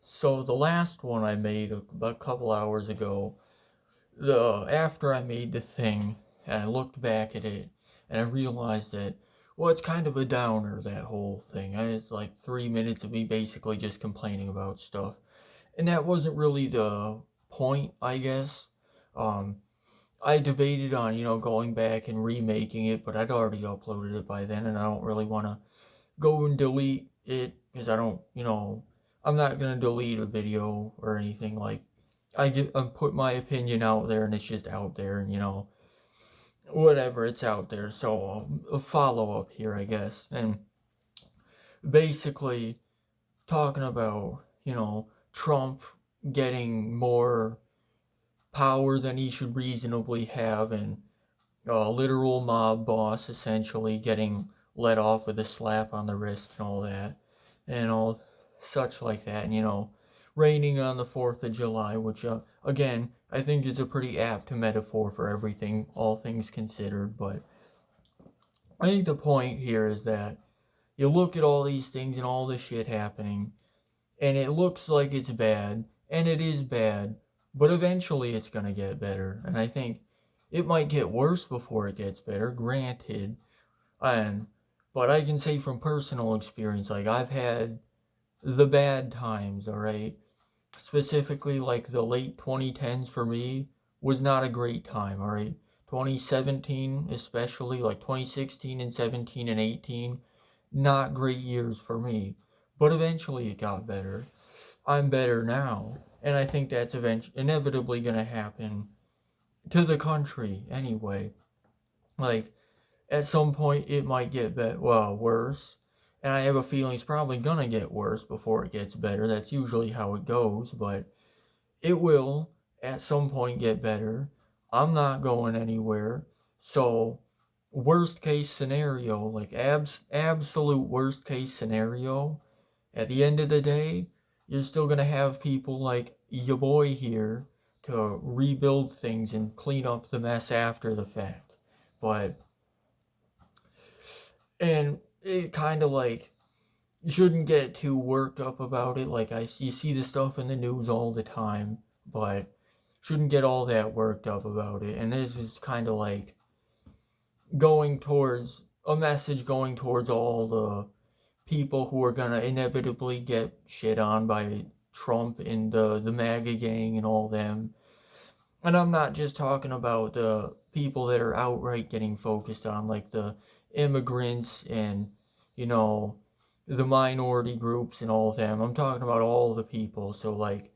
So the last one I made a couple hours ago, the after I made the thing and I looked back at it and I realized that it's kind of a downer, that whole thing. It's like 3 minutes of me basically just complaining about stuff. And that wasn't really the point, I guess. Um I debated on, going back and remaking it, but I'd already uploaded it by then and I don't really want to go and delete it because I don't, I'm not gonna delete a video or anything. Like I put my opinion out there and it's just out there, and whatever, it's out there. So a follow up here, I guess, and basically talking about Trump getting more power than he should reasonably have, and a literal mob boss essentially getting let off with a slap on the wrist and all that, and all such like that, and raining on the 4th of July, which again I think is a pretty apt metaphor for everything, all things considered. But I think the point here is that you look at all these things and all this shit happening, and it looks like it's bad, and it is bad, but eventually it's gonna get better. And I think it might get worse before it gets better, granted. And but I can say from personal experience, like I've had the bad times, all right? Specifically, like the late 2010s for me was not a great time, all right? 2017, especially like 2016 and 17 and 18, not great years for me. But eventually it got better. I'm better now, and I think that's inevitably going to happen to the country anyway. Like at some point it might get worse, and I have a feeling it's probably going to get worse before it gets better. That's usually how it goes, but it will at some point get better. I'm not going anywhere. So, worst case scenario, like absolute worst case scenario, at the end of the day, you're still going to have people like your boy here to rebuild things and clean up the mess after the fact. But, and it kind of like, you shouldn't get too worked up about it. Like, you see the stuff in the news all the time, but shouldn't get all that worked up about it. And this is kind of like going towards a message going towards all the people who are gonna inevitably get shit on by Trump and the MAGA gang and all them. And I'm not just talking about the people that are outright getting focused on, like the immigrants and, you know, the minority groups and all of them. I'm talking about all the people. So, like,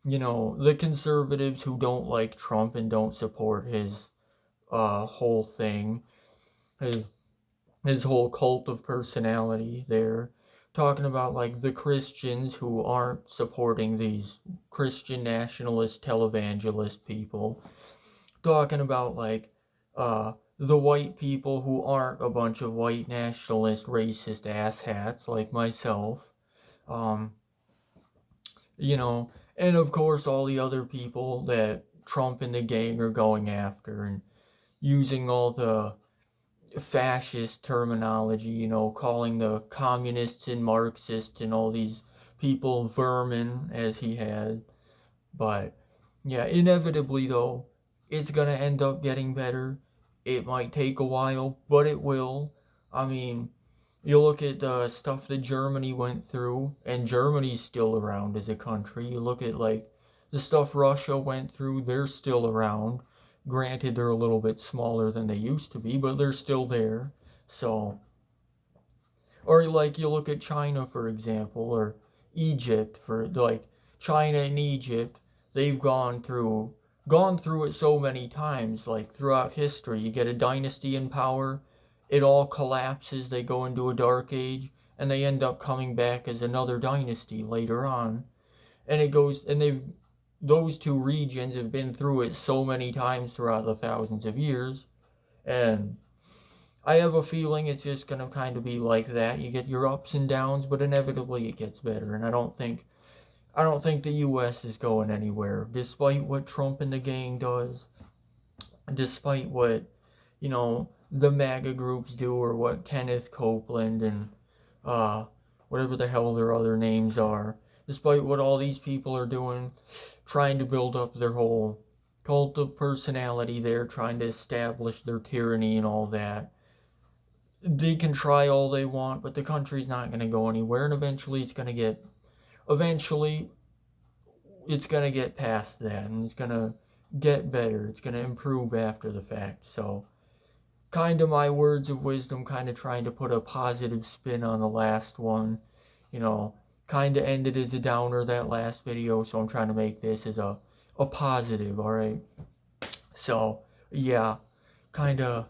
the conservatives who don't like Trump and don't support his whole thing, his his whole cult of personality there. Talking about like the Christians who aren't supporting these Christian nationalist televangelist people. Talking about like the white people who aren't a bunch of white nationalist racist asshats like myself. Um, you know, and of course all the other people that Trump and the gang are going after and using all the fascist terminology, calling the communists and Marxists and all these people vermin as he had. But yeah, inevitably though, it's gonna end up getting better. It might take a while, but it will. I mean, you look at the stuff that Germany went through, and Germany's still around as a country. You look at like the stuff Russia went through, they're still around. Granted, they're a little bit smaller than they used to be, but they're still there. So, or like you look at China, for example, or Egypt, for like China and Egypt, they've gone through it so many times, like throughout history. You get a dynasty in power, it all collapses, they go into a dark age, and they end up coming back as another dynasty later on. And it goes, and those two regions have been through it so many times throughout the thousands of years. And I have a feeling it's just going to kind of be like that. You get your ups and downs, but inevitably it gets better. And I don't think the US is going anywhere, despite what Trump and the gang does, despite what, the MAGA groups do, or what Kenneth Copeland and uh whatever the hell their other names are. despite what all these people are doing, trying to build up their whole cult of personality there, trying to establish their tyranny and all that. They can try all they want, but the country's not going to go anywhere, and eventually it's going to get past that, and it's going to get better. It's going to improve after the fact. So, kind of my words of wisdom, kind of trying to put a positive spin on the last one. You know, kind of ended as a downer that last video, so I'm trying to make this as a positive, alright? So, yeah, kind of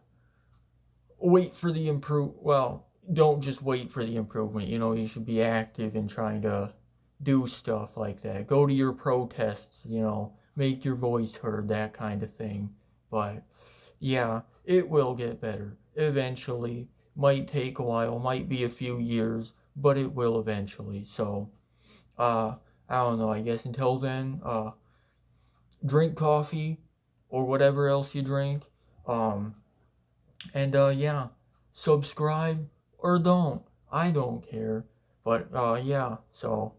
wait for the don't just wait for the improvement. You know, you should be active in trying to do stuff like that. Go to your protests, you know, make your voice heard, that kind of thing. But yeah, it will get better eventually. Might take a while, might be a few years, but it will eventually. So, I don't know. I guess until then, drink coffee or whatever else you drink. Um, and yeah, subscribe or don't. I don't care. But yeah, so